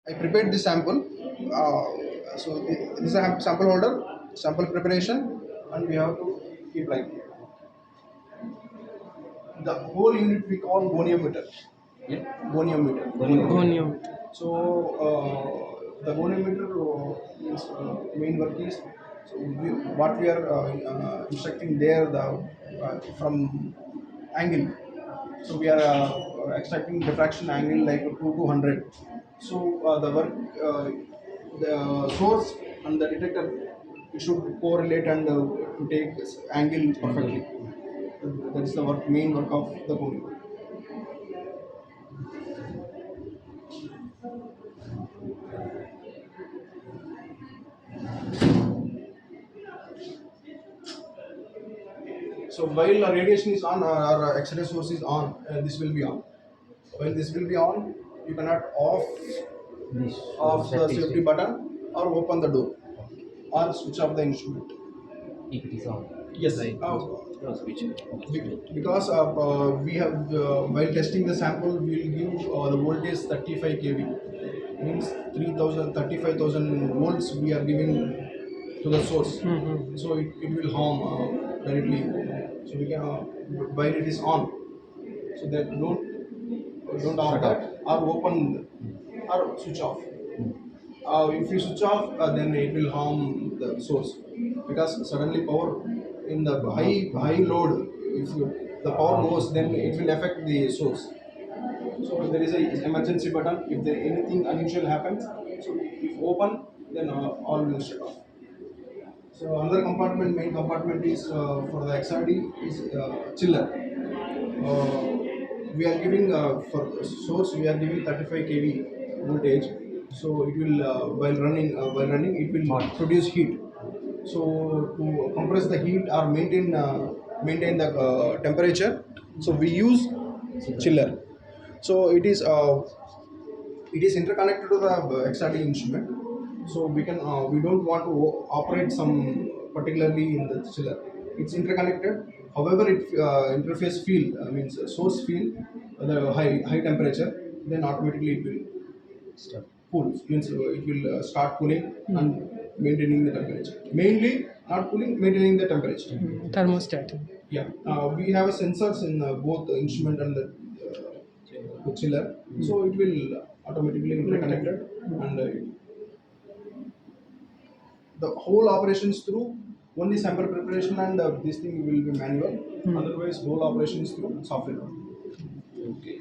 I prepared the sample. This is a sample holder, sample preparation, and we have to keep like the whole unit we call goniometer. Yeah, goniometer. Gonium. So the goniometer means main work is what we are instructing there from angle. So we are extracting diffraction angle like 2 to 100. So the work, the source and the detector, it should correlate and to take angle perfectly. That is the main work of the coding. So while radiation is on or X-ray source is on, this will be on. While this will be on, you cannot off the safety button or open the door or switch off the instrument. If it is on. Yes, Right. No switch. because we have while testing the sample, we will give the voltage 35 kV, means 3000 35,000 volts we are giving to the source. So it will harm directly. So we can while it is on, so that don't off that or open or switch off. If you switch off, then it will harm the source, because suddenly power in the high load, if the power goes, then it will affect the source. So there is a emergency button. If there anything unusual happens, so if open, then all will shut off. So another compartment, main compartment is for the XRD is chiller. We are giving for source, we are giving 35 kV voltage. So it will while running it will produce heat. So to compress the heat or maintain the temperature, so we use chiller. So it is interconnected to the XRD instrument. So we don't want to operate some particularly in the chiller. It's interconnected. However, it interface field means source field the high temperature, then automatically it will cool. Means it will start cooling and maintaining the temperature. Mainly not cooling, maintaining the temperature. Thermostat. Yeah, we have a sensors in both the instrument and the chiller, so it will automatically interconnected, and the whole operations through only sample preparation, and this thing will be manual. Otherwise, whole operations through software. Okay.